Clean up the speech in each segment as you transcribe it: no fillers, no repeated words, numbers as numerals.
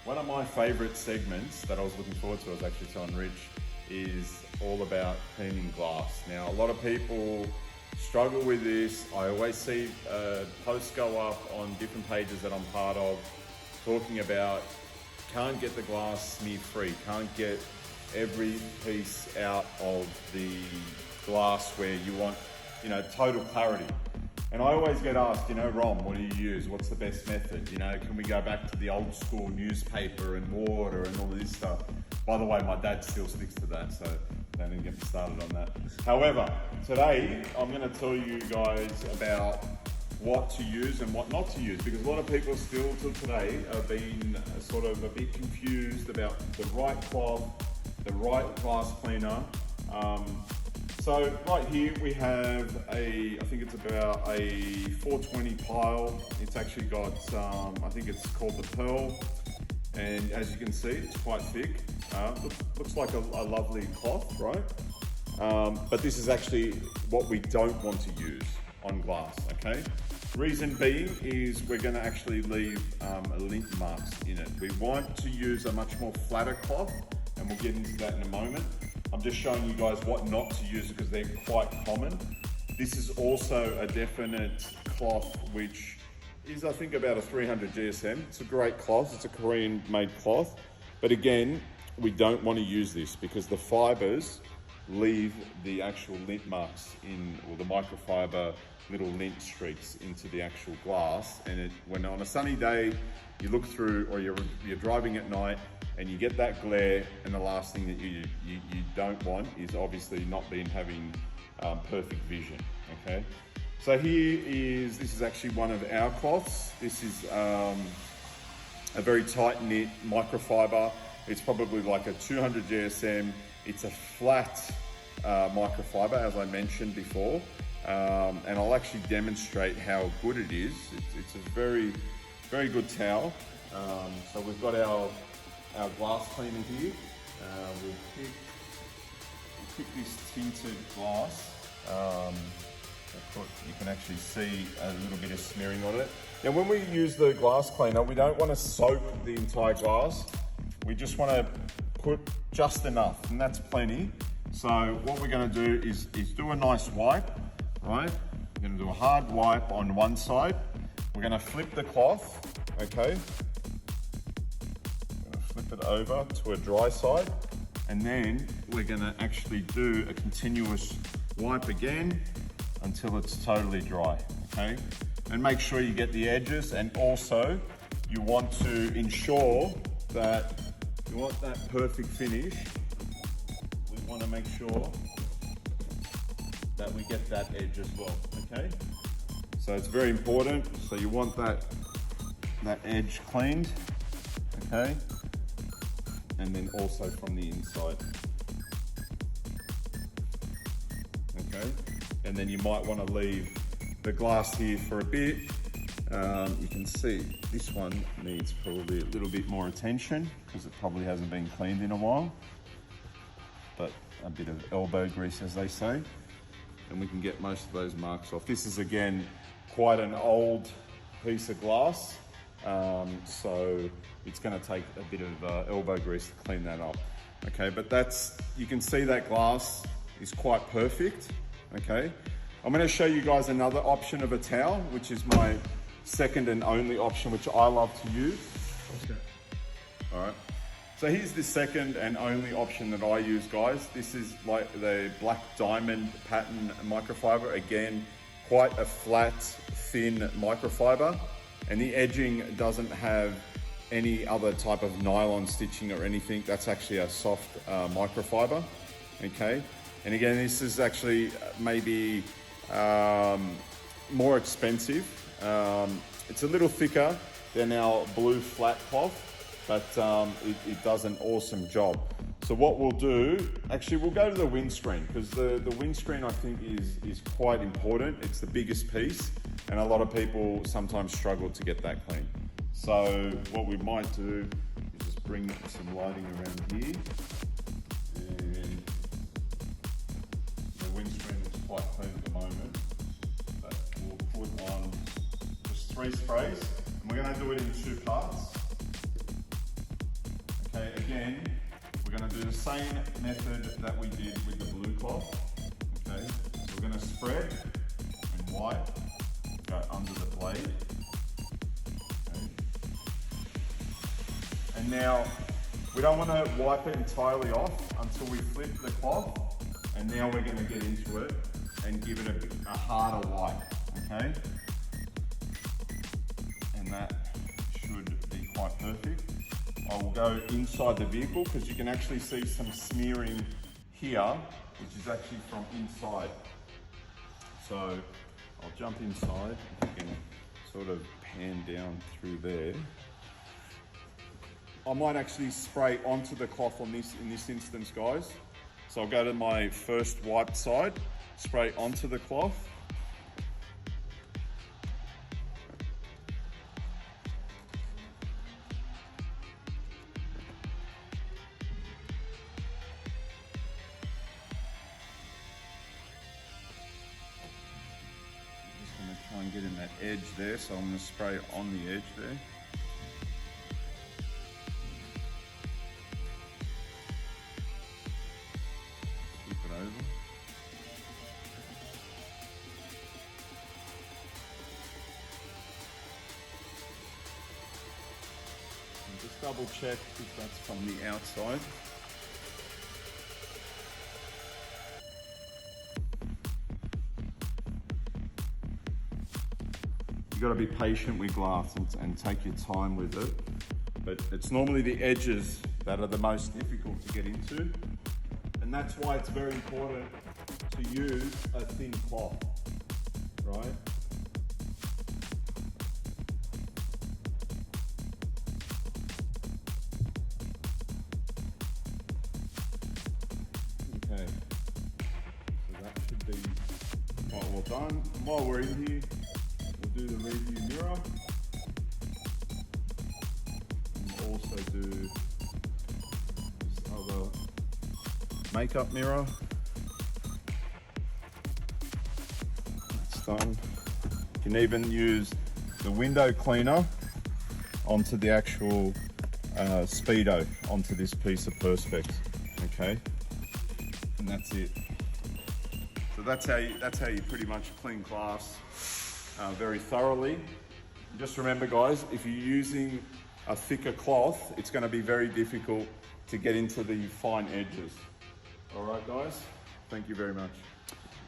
One of my favorite segments that I was looking forward to, I was actually telling Rich, is all about cleaning glass. Now, a lot of people struggle with this. I always see posts go up on different pages that I'm part of talking about can't get the glass smear free, can't get every piece out of the glass where you want, total clarity. And I always get asked, Rom, what do you use? What's the best method? Can we go back to the old school newspaper and water and all of this stuff? By the way, my dad still sticks to that, so don't even get me started on that. However, today I'm going to tell you guys about what to use and what not to use, because a lot of people still till today have been sort of a bit confused about the right cloth, the right glass cleaner. So right here we have I think it's about a 420 pile. It's actually got, I think it's called the Pearl. And as you can see, it's quite thick. Looks like a lovely cloth, right? But this is actually what we don't want to use on glass, okay? Reason being is we're gonna actually leave lint marks in it. We want to use a much more flatter cloth, and we'll get into that in a moment. I'm just showing you guys what not to use because they're quite common. This is also a definite cloth which is, I think, about a 300 GSM. It's a great cloth, it's a Korean made cloth. But again, we don't want to use this because the fibers leave the actual lint marks or the microfiber little lint streaks into the actual glass. And when on a sunny day, you look through, or you're driving at night, and you get that glare, and the last thing that you don't want is obviously not having perfect vision, okay? So this is actually one of our cloths. This is a very tight knit microfiber. It's probably like a 200 GSM. It's a flat microfiber, as I mentioned before. And I'll actually demonstrate how good it is. It's a very, very good towel. So we've got our glass cleaner here. We'll pick this tinted glass. Of course, you can actually see a little bit of smearing on it. Now, when we use the glass cleaner, we don't want to soak the entire glass. We just want to put just enough, and that's plenty. So what we're going to do is do a nice wipe, right? We're going to do a hard wipe on one side. We're going to flip the cloth, okay? Flip it over to a dry side, and then we're going to actually do a continuous wipe again until it's totally dry, okay? And make sure you get the edges, and also you want to ensure that you want that perfect finish. We want to make sure that we get that edge as well, okay? So it's very important. So you want that edge cleaned, okay? And then also from the inside. Okay, and then you might want to leave the glass here for a bit. You can see this one needs probably a little bit more attention because it probably hasn't been cleaned in a while, but a bit of elbow grease, as they say, and we can get most of those marks off. This is, again, quite an old piece of glass. So it's going to take a bit of elbow grease to clean that up. Okay, but you can see that glass is quite perfect. Okay, I'm going to show you guys another option of a towel, which is my second and only option, which I love to use. Okay. All right. So here's the second and only option that I use, guys. This is like the Black Diamond pattern microfiber. Again, quite a flat, thin microfiber. And the edging doesn't have any other type of nylon stitching or anything. That's actually a soft microfiber, okay? And again, this is actually maybe more expensive. It's a little thicker than our blue flat cloth, but it does an awesome job. So what we'll do, actually we'll go to the windscreen, because the windscreen I think is quite important. It's the biggest piece, and a lot of people sometimes struggle to get that clean. So what we might do is just bring some lighting around here. And the windscreen is quite clean at the moment, but we'll put on just 3 sprays, and we're going to do it in 2 parts. Okay, again, we're going to do the same method that we did with the blue cloth. Okay, so we're going to spread in white, go under the blade. Okay. And now, we don't want to wipe it entirely off until we flip the cloth, and now we're going to get into it and give it a harder wipe, okay? And that should be quite perfect. I will go inside the vehicle because you can actually see some smearing here, which is actually from inside. So I'll jump inside, if you can sort of pan down through there. I might actually spray onto the cloth on this in this instance, guys. So I'll go to my first wiped side, spray onto the cloth. I'm just going to try and get in that edge there, so I'm going to spray on the edge there. Just double check if that's from the outside. You've got to be patient with glass and take your time with it. But it's normally the edges that are the most difficult to get into. And that's why it's very important to use a thin cloth, right? Okay, so that should be quite well done. While we're in here, we'll do the review mirror. And we'll also do this other makeup mirror. That's done. You can even use the window cleaner onto the actual Speedo, onto this piece of Perspex, okay? And that's it. So that's how you pretty much clean glass very thoroughly. Just remember, guys, if you're using a thicker cloth, it's going to be very difficult to get into the fine edges. All right, guys, thank you very much.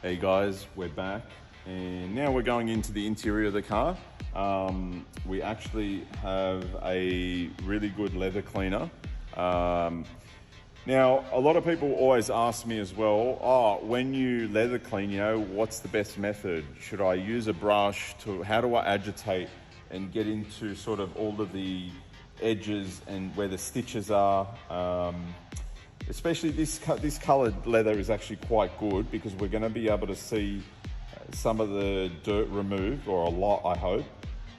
Hey guys, we're back, and now we're going into the interior of the car. We actually have a really good leather cleaner. Now, a lot of people always ask me as well, when you leather clean, you know, what's the best method? Should I use a brush? How do I agitate and get into sort of all of the edges and where the stitches are? Especially this colored leather is actually quite good because we're going to be able to see some of the dirt removed, or a lot, I hope.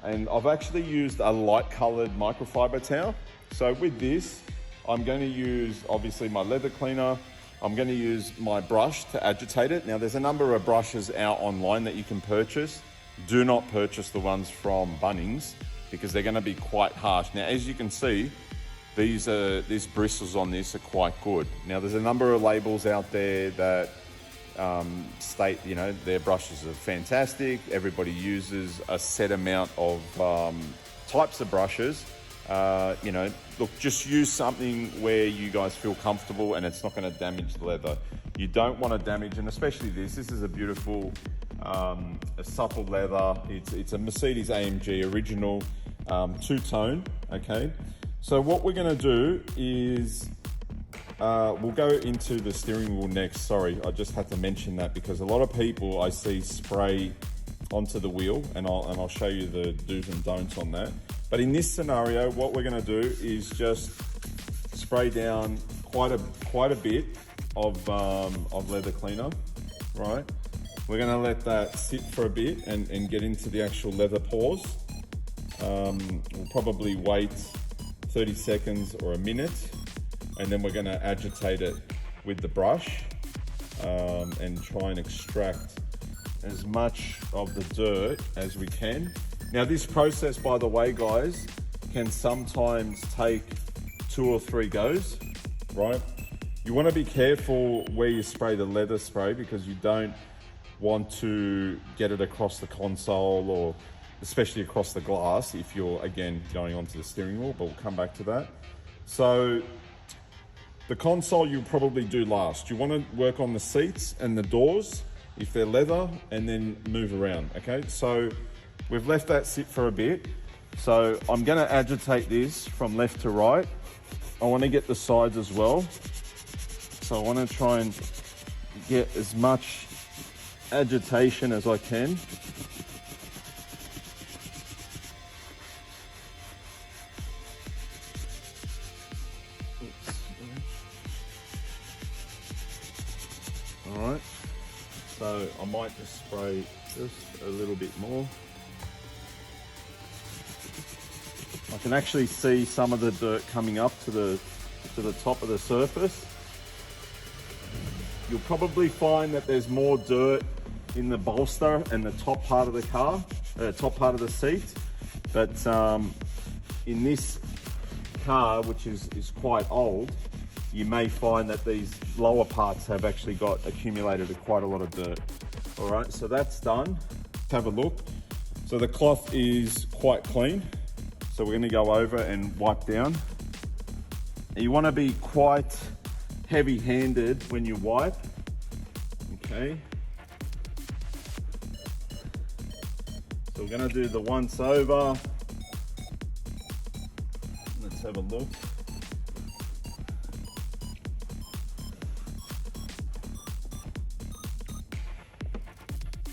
And I've actually used a light colored microfiber towel. So with this, I'm going to use, obviously, my leather cleaner. I'm going to use my brush to agitate it. Now, there's a number of brushes out online that you can purchase. Do not purchase the ones from Bunnings because they're going to be quite harsh. Now, as you can see, these bristles on this are quite good. Now, there's a number of labels out there that state, you know, their brushes are fantastic. Everybody uses a set amount of types of brushes. You know, look, just use something where you guys feel comfortable and it's not going to damage the leather. You don't want to damage, and especially this is a beautiful, a supple leather. It's a Mercedes AMG original two-tone, okay? So what we're going to do is, we'll go into the steering wheel next. Sorry, I just had to mention that because a lot of people I see spray onto the wheel, and I'll show you the do's and don'ts on that. But in this scenario, what we're going to do is just spray down quite a bit of leather cleaner, right? We're going to let that sit for a bit and get into the actual leather pores. We'll probably wait 30 seconds or a minute, and then we're going to agitate it with the brush and try and extract as much of the dirt as we can. Now, this process, by the way, guys, can sometimes take 2 or 3 goes, right? You want to be careful where you spray the leather spray because you don't want to get it across the console or especially across the glass if you're, again, going onto the steering wheel, but we'll come back to that. So the console you'll probably do last. You want to work on the seats and the doors if they're leather, and then move around, okay? So we've left that sit for a bit. So I'm gonna agitate this from left to right. I wanna get the sides as well. So I wanna try and get as much agitation as I can. All right. So I might just spray just a little bit more. I can actually see some of the dirt coming up to the top of the surface. You'll probably find that there's more dirt in the bolster and the top part of the car, top part of the seat. But in this car, which is quite old, you may find that these lower parts have actually got accumulated quite a lot of dirt. All right, so that's done. Let's have a look. So the cloth is quite clean. So we're gonna go over and wipe down. And you wanna be quite heavy-handed when you wipe, okay? So we're gonna do the once over. Let's have a look.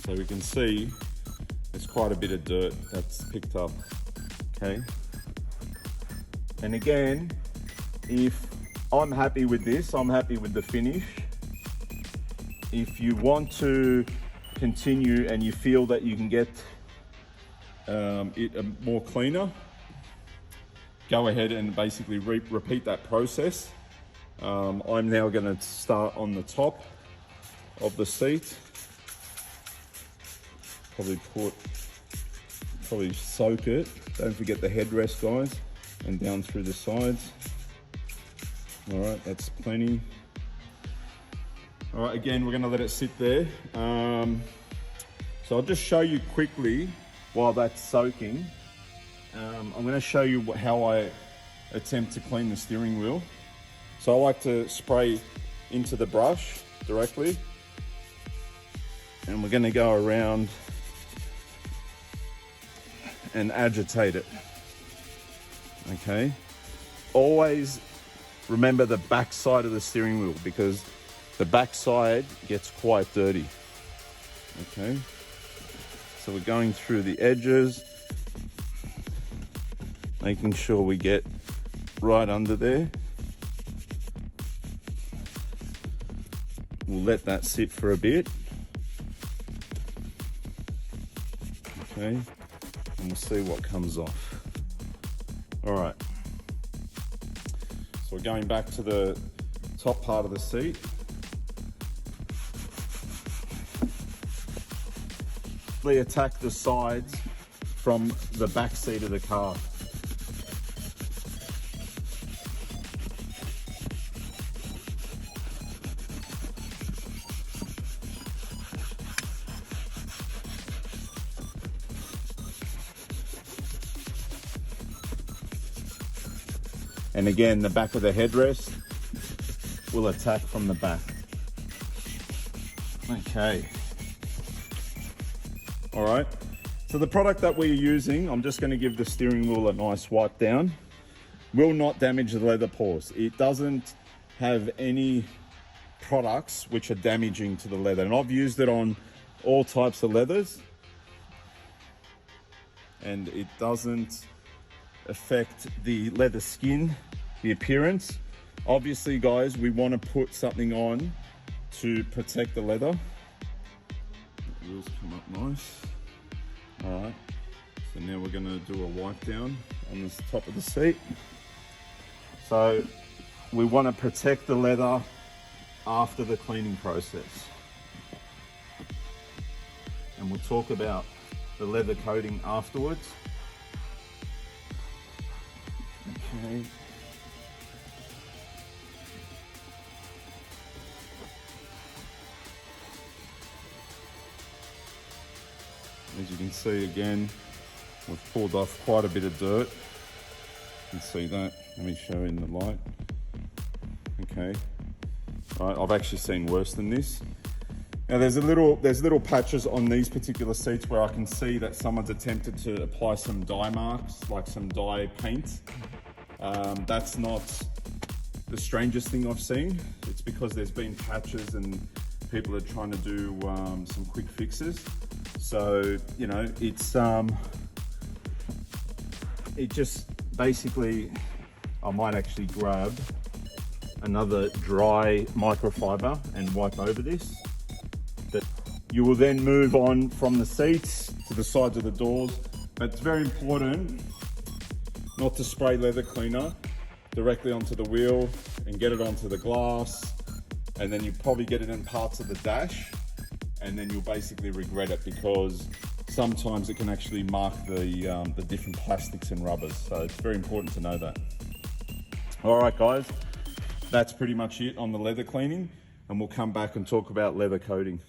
So we can see there's quite a bit of dirt that's picked up, okay? And again, if I'm happy with this, I'm happy with the finish. If you want to continue and you feel that you can get it more cleaner, go ahead and basically repeat that process. I'm now gonna start on the top of the seat. Probably soak it. Don't forget the headrest, guys, and down through the sides. All right, that's plenty. All right, again, we're gonna let it sit there. So I'll just show you quickly while that's soaking. I'm gonna show you how I attempt to clean the steering wheel. So I like to spray into the brush directly, and we're gonna go around and agitate it, okay? Always remember the back side of the steering wheel because the back side gets quite dirty, okay? So we're going through the edges, making sure we get right under there. We'll let that sit for a bit, okay? And we'll see what comes off. All right. So we're going back to the top part of the seat. We attack the sides from the back seat of the car. And again, the back of the headrest will attack from the back. Okay. All right. So the product that we're using, I'm just going to give the steering wheel a nice wipe down. Will not damage the leather pores. It doesn't have any products which are damaging to the leather. And I've used it on all types of leathers. And it doesn't affect the leather skin, the appearance. Obviously, guys, we want to put something on to protect the leather. The wheels come up nice. All right, so now we're going to do a wipe down on the top of the seat. So we want to protect the leather after the cleaning process. And we'll talk about the leather coating afterwards. Okay. As you can see again, we've pulled off quite a bit of dirt. You can see that. Let me show in the light. Okay. Right, I've actually seen worse than this. Now there's little patches on these particular seats where I can see that someone's attempted to apply some dye marks, like some dye paint. That's not the strangest thing I've seen. It's because there's been patches and people are trying to do some quick fixes. So, you know, it just basically, I might actually grab another dry microfiber and wipe over this. You will then move on from the seats to the sides of the doors, but it's very important not to spray leather cleaner directly onto the wheel and get it onto the glass, and then you probably get it in parts of the dash, and then you'll basically regret it because sometimes it can actually mark the different plastics and rubbers. So it's very important to know that. All right, guys, that's pretty much it on the leather cleaning, and we'll come back and talk about leather coating.